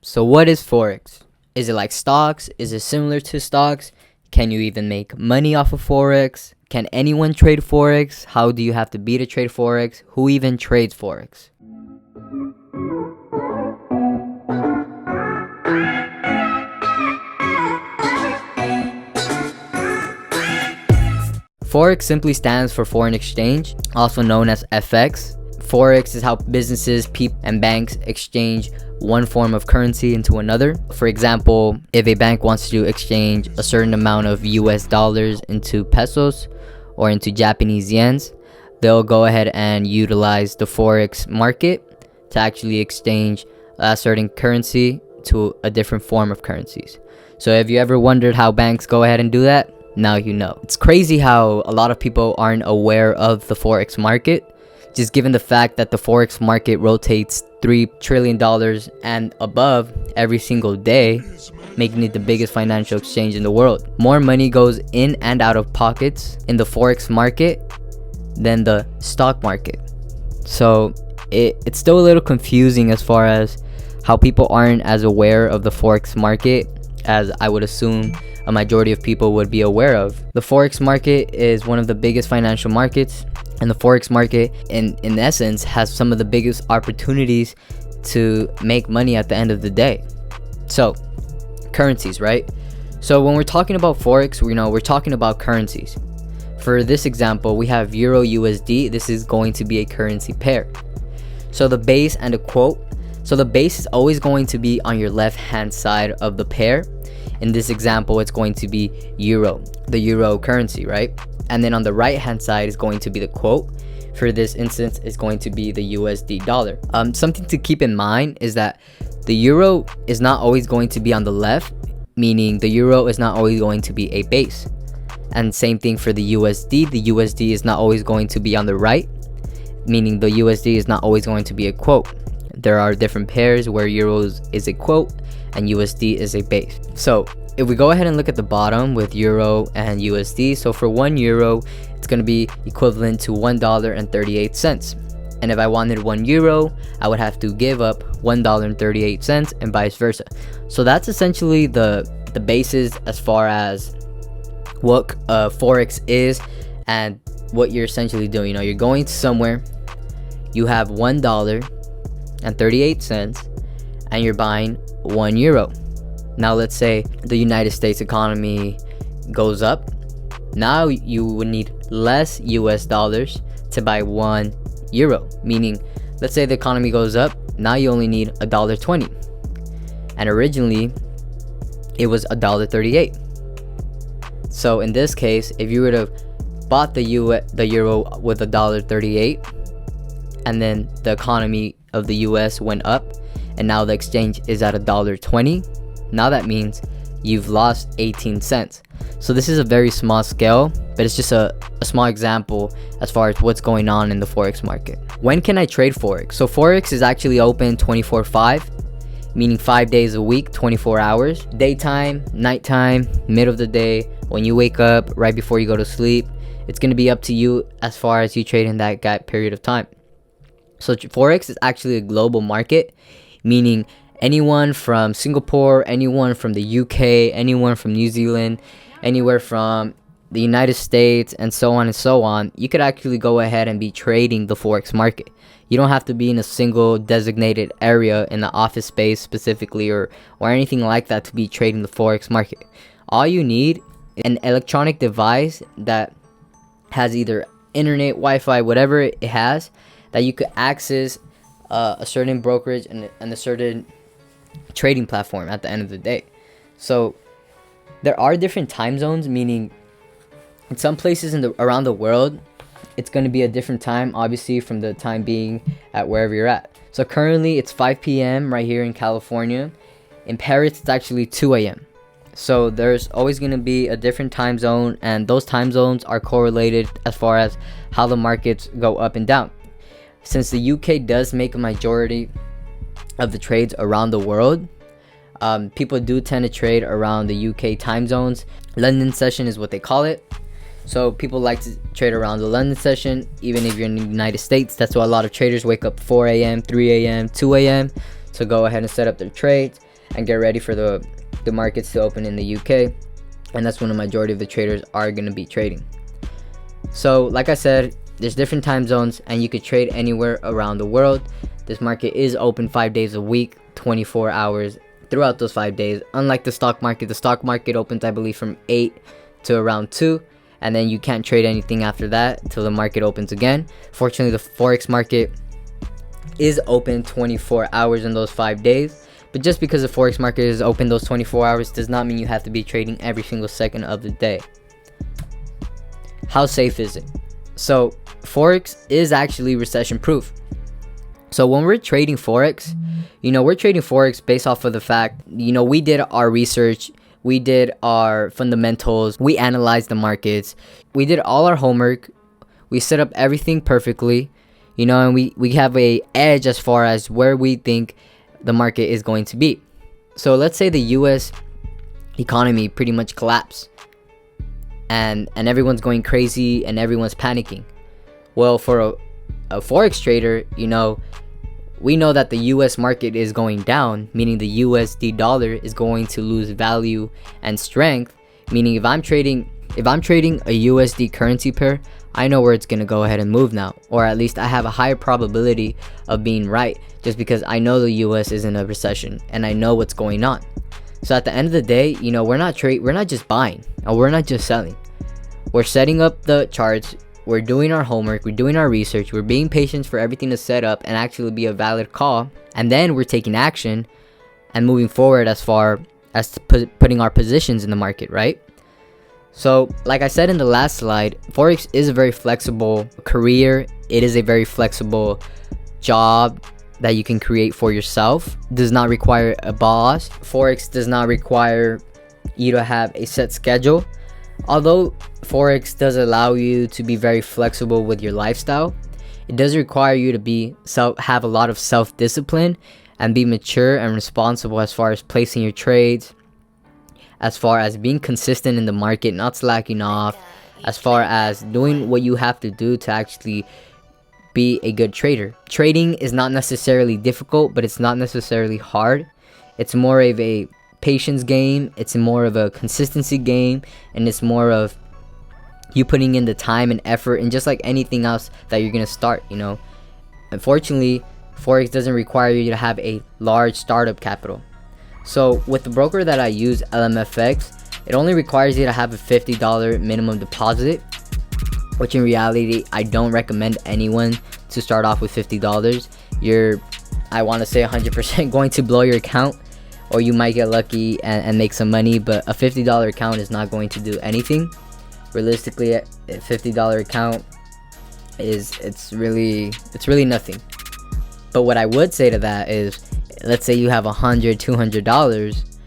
So what is Forex? Is it like stocks? Is it similar to stocks? Can you even make money off of Forex? Can anyone trade Forex? How do you have to be to trade Forex? Who even trades Forex? Forex simply stands for foreign exchange, also known as FX. Forex is how businesses, people, and banks exchange one form of currency into another. For example, if a bank wants to exchange a certain amount of US dollars into pesos or into Japanese yens, they'll go ahead and utilize the Forex market to actually exchange a certain currency to a different form of currencies. So if you ever wondered how banks go ahead and do that, now you know. It's crazy how a lot of people aren't aware of the Forex market, just given the fact that the Forex market rotates $3 trillion and above every single day, making it the biggest financial exchange in the world. More money goes in and out of pockets in the Forex market than the stock market. So it's still a little confusing as far as how people aren't as aware of the Forex market as I would assume a majority of people would be aware of. The Forex market is one of the biggest financial markets, and the Forex market in essence has some of the biggest opportunities to make money at the end of the day. So currencies, right? So when we're talking about Forex, we're talking about currencies. For this example, we have Euro USD. This is going to be a currency pair. So the base and a quote. So the base is always going to be on your left hand side of the pair. In this example, it's going to be euro, the euro currency, right? And then on the right hand side is going to be the quote. For this instance, is going to be the USD dollar. Something to keep in mind is that the euro is not always going to be on the left, meaning the euro is not always going to be a base. And same thing for the USD. The USD is not always going to be on the right, meaning the USD is not always going to be a quote. There are different pairs where euros is a quote and USD is a base. So if we go ahead and look at the bottom with euro and USD, so for 1 euro, it's going to be equivalent to $1.38. And if I wanted 1 euro, I would have to give up $1.38 and vice versa. So that's essentially the basis as far as what Forex is and what you're essentially doing. You're going to somewhere, you have $1.38 and you're buying 1 euro. Now let's say the United States economy goes up. Now you would need less US dollars to buy 1 euro, meaning let's say the economy goes up, now you only need $1.20, and originally it was $1.38. So in this case, if you would have bought the euro with $1.38 and then the economy of the US went up and now the exchange is at $1.20, now that means you've lost 18 cents. So this is a very small scale, but it's just a small example as far as what's going on in the Forex market. When can I trade Forex? So Forex is actually open 24/5, meaning 5 days a week, 24 hours. Daytime, nighttime, middle of the day, when you wake up, right before you go to sleep. It's going to be up to you as far as you trade in that gap period of time. So Forex is actually a global market, meaning anyone from Singapore, anyone from the UK, anyone from New Zealand, anywhere from the United States, and so on, you could actually go ahead and be trading the Forex market. You don't have to be in a single designated area in the office space specifically or anything like that to be trading the Forex market. All you need is an electronic device that has either internet, Wi-Fi, whatever it has, that you could access a certain brokerage and a certain trading platform at the end of the day. So there are different time zones, meaning in some places around the world, it's going to be a different time, obviously, from the time being at wherever you're at. So currently it's 5 p.m. right here in California. In Paris, it's actually 2 a.m. So there's always going to be a different time zone, and those time zones are correlated as far as how the markets go up and down. Since the UK does make a majority of the trades around the world, people do tend to trade around the UK time zones. London session is what they call it. So people like to trade around the London session, even if you're in the United States. That's why a lot of traders wake up 4 a.m., 3 a.m., 2 a.m. to go ahead and set up their trades. and get ready for the markets to open in the UK, and that's when the majority of the traders are going to be trading. So like I said, there's different time zones and you could trade anywhere around the world. This market is open 5 days a week, 24 hours throughout those 5 days. Unlike the stock market opens, I believe, from 8 to around 2, and then you can't trade anything after that until the market opens again. Fortunately, the Forex market is open 24 hours in those 5 days, but just because the Forex market is open those 24 hours does not mean you have to be trading every single second of the day. How safe is it? So Forex is actually recession proof. So when we're trading Forex, we're trading Forex based off of the fact, we did our research, we did our fundamentals, we analyzed the markets, we did all our homework, we set up everything perfectly, and we have a edge as far as where we think the market is going to be. So let's say the US economy pretty much collapsed and everyone's going crazy and everyone's panicking. Well, for a Forex trader, we know that the US market is going down, meaning the USD dollar is going to lose value and strength, meaning if I'm trading a USD currency pair, I know where it's going to go ahead and move now, or at least I have a higher probability of being right, just because I know the US is in a recession and I know what's going on. So at the end of the day, we're not just buying, or we're not just selling. We're setting up the charts, we're doing our homework, we're doing our research, we're being patient for everything to set up and actually be a valid call, and then we're taking action and moving forward as far as putting our positions in the market, right? So like I said in the last slide, Forex is a very flexible career. It is a very flexible job that you can create for yourself. It does not require a boss. Forex does not require you to have a set schedule. Although Forex does allow you to be very flexible with your lifestyle, it does require you to have a lot of self-discipline and be mature and responsible as far as placing your trades, as far as being consistent in the market, not slacking off, as far as doing what you have to do to actually be a good trader. Trading is not necessarily difficult, but it's not necessarily hard. It's more of a patience game, it's more of a consistency game, and it's more of you putting in the time and effort, and just like anything else that you're gonna start. Unfortunately, Forex doesn't require you to have a large startup capital. So with the broker that I use, LMFX, it only requires you to have a $50 minimum deposit, which in reality I don't recommend anyone to start off with $50. You're, I want to say, 100% going to blow your account, or you might get lucky and make some money, but a $50 account is not going to do anything. Realistically, a $50 account it's really nothing. But what I would say to that is, let's say you have $100-$200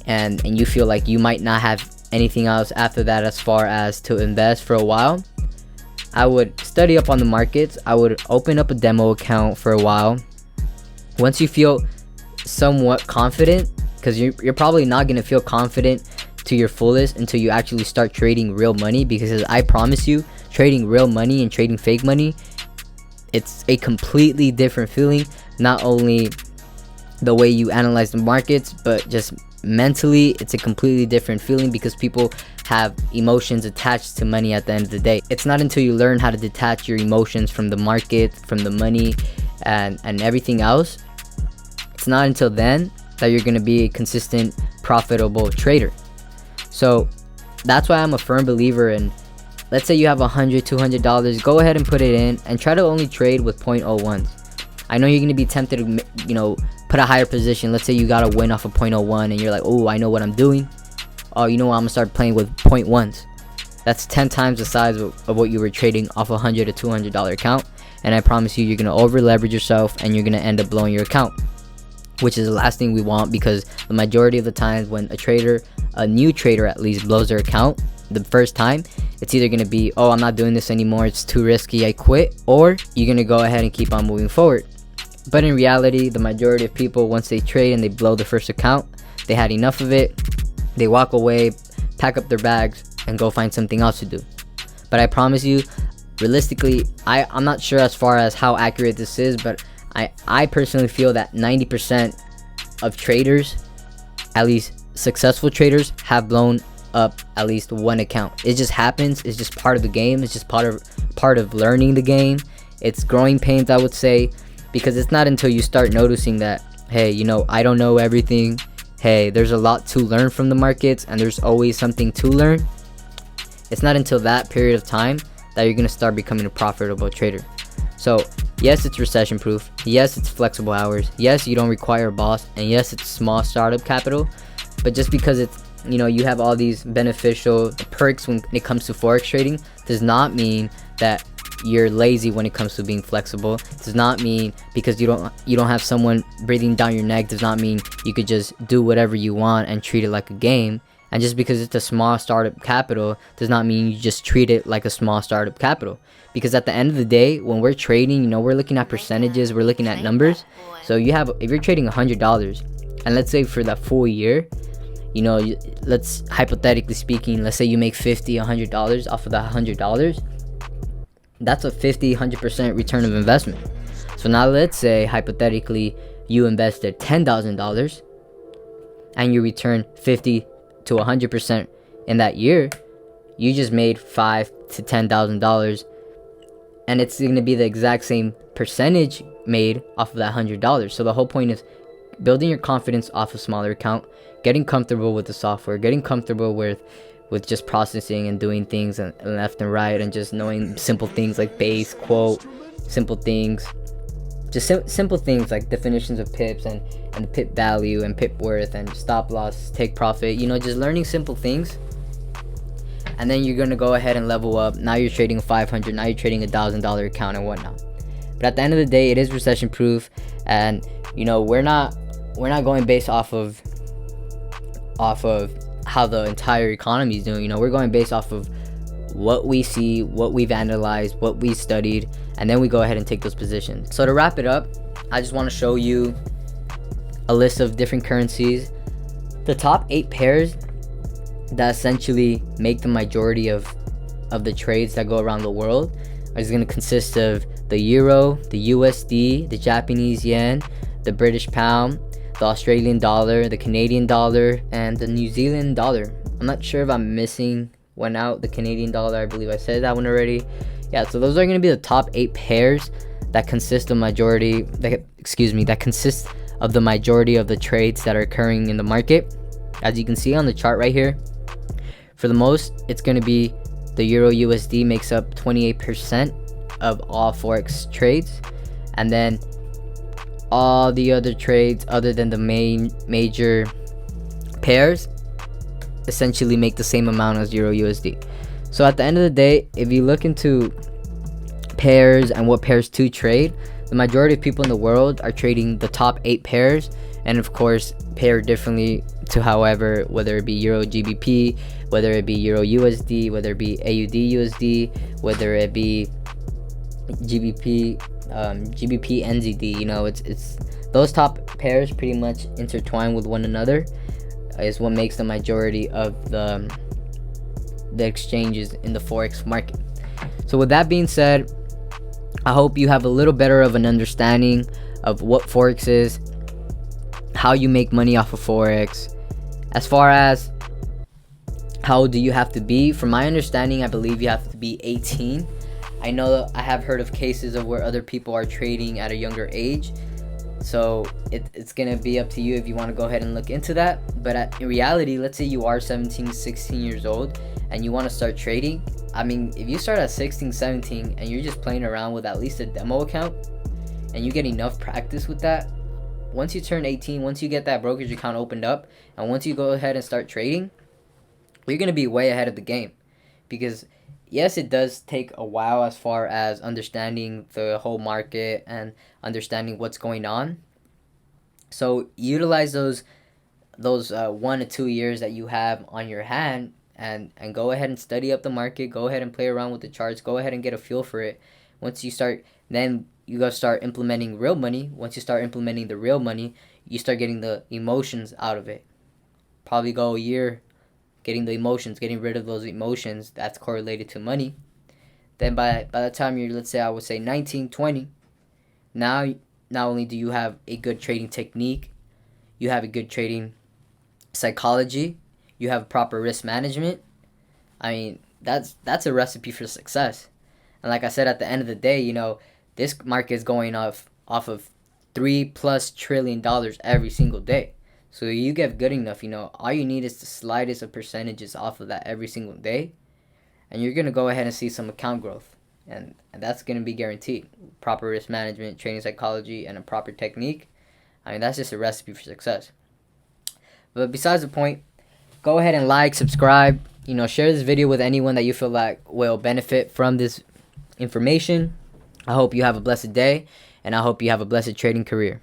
and you feel like you might not have anything else after that as far as to invest for a while. I would study up on the markets. I would open up a demo account for a while. Once you feel somewhat confident, because you're probably not going to feel confident to your fullest until you actually start trading real money, because I promise you, trading real money and trading fake money, it's a completely different feeling. Not only the way you analyze the markets, but just mentally, it's a completely different feeling, because people have emotions attached to money at the end of the day. It's not until you learn how to detach your emotions from the market, from the money, and everything else, it's not until then that you're going to be a consistent, profitable trader. So that's why I'm a firm believer in, let's say you have $100-$200, go ahead and put it in and try to only trade with 0.01s. I know you're going to be tempted to, put a higher position. Let's say you got a win off of 0.01 and you're like, oh, I know what I'm doing. Oh, you know what, I'm going to start playing with 0.1s. That's 10 times the size of what you were trading off a $100 to $200 account. And I promise you, you're going to over leverage yourself and you're going to end up blowing your account, which is the last thing we want, because the majority of the times when a new trader at least, blows their account the first time, it's either going to be, oh, I'm not doing this anymore, it's too risky, I quit, or you're going to go ahead and keep on moving forward. But in reality, the majority of people, once they trade and they blow the first account, they had enough of it, they walk away, pack up their bags, and go find something else to do. But I promise you, realistically, I'm not sure as far as how accurate this is, but I personally feel that 90% of traders at least successful traders have blown up at least one account. It just happens. It's just part of the game. It's just part of learning the game. It's growing pains, I would say, because it's not until you start noticing that, hey, I don't know everything. Hey, there's a lot to learn from the markets, and there's always something to learn. It's not until that period of time that you're going to start becoming a profitable trader. So yes, it's recession proof. Yes, it's flexible hours. Yes, you don't require a boss. And yes, it's small startup capital. But just because it's, you have all these beneficial perks when it comes to forex trading, does not mean that you're lazy when it comes to being flexible. Does not mean because you don't have someone breathing down your neck, does not mean you could just do whatever you want and treat it like a game. And just because it's a small startup capital does not mean you just treat it like a small startup capital. Because at the end of the day, when we're trading, we're looking at percentages, we're looking at numbers. So if you're trading $100, and let's say for that full year, let's hypothetically speaking, let's say you make $100 off of that $100. That's a 100% return of investment. So now let's say hypothetically you invested $10,000 and you return 50 to 100% in that year. You just made $5,000 to $10,000, and it's going to be the exact same percentage made off of that $100. So the whole point is building your confidence off a smaller account, getting comfortable with the software, getting comfortable with just processing and doing things and left and right, and just knowing simple things like base, quote, simple things, just simple things like definitions of pips and the pip value and pip worth and stop loss, take profit, just learning simple things. And then you're going to go ahead and level up. Now you're trading $500, now you're trading $1,000 account and whatnot. But at the end of the day, it is recession proof, and we're not going based off of how the entire economy is doing. We're going based off of what we see, what we've analyzed, what we studied, and then we go ahead and take those positions. So to wrap it up, I just want to show you a list of different currencies. The top 8 pairs that essentially make the majority of the trades that go around the world is going to consist of the euro, the USD, the Japanese yen, the British pound, the Australian dollar, the Canadian dollar, and the New Zealand dollar. I'm not sure if I'm missing one out. The Canadian dollar, I believe I said that one already. Yeah, so those are going to be the top 8 pairs that consist of that consist of the majority of the trades that are occurring in the market. As you can see on the chart right here, for the most, it's going to be the euro USD makes up 28% of all forex trades, and then all the other trades other than the major pairs essentially make the same amount as euro USD. So at the end of the day, if you look into pairs and what pairs to trade, the majority of people in the world are trading the top 8 pairs, and of course pair differently to whether it be euro GBP, whether it be euro USD, whether it be AUD USD, whether it be GBP NZD. It's those top pairs pretty much intertwine with one another is what makes the majority of the exchanges in the forex market. So with that being said, I hope you have a little better of an understanding of what forex is, how you make money off of forex. As far as how old do you have to be, from my understanding, I believe you have to be 18. I know I have heard of cases of where other people are trading at a younger age, so it's gonna be up to you if you want to go ahead and look into that. But in reality, let's say you are 17, 16 years old and you want to start trading. I mean, if you start at 16, 17 and you're just playing around with at least a demo account and you get enough practice with that, once you turn 18, once you get that brokerage account opened up, and once you go ahead and start trading, you're gonna be way ahead of the game. Because yes, it does take a while as far as understanding the whole market and understanding what's going on. So utilize those 1 to 2 years that you have on your hand and go ahead and study up the market. Go ahead and play around with the charts. Go ahead and get a feel for it. Once you start, then you gotta start implementing real money. Once you start implementing the real money, you start getting the emotions out of it. Probably go a year getting the emotions, getting rid of those emotions that's correlated to money. Then by the time you're, let's say, I would say 19, 20, now not only do you have a good trading technique, you have a good trading psychology, you have proper risk management, I mean, that's a recipe for success. And like I said, at the end of the day, this market is going off of $3+ trillion every single day. So you get good enough, all you need is the slightest of percentages off of that every single day, and you're gonna go ahead and see some account growth, and that's gonna be guaranteed. Proper risk management, trading psychology, and a proper technique. I mean, that's just a recipe for success. But besides the point, go ahead and like, subscribe, share this video with anyone that you feel like will benefit from this information. I hope you have a blessed day, and I hope you have a blessed trading career.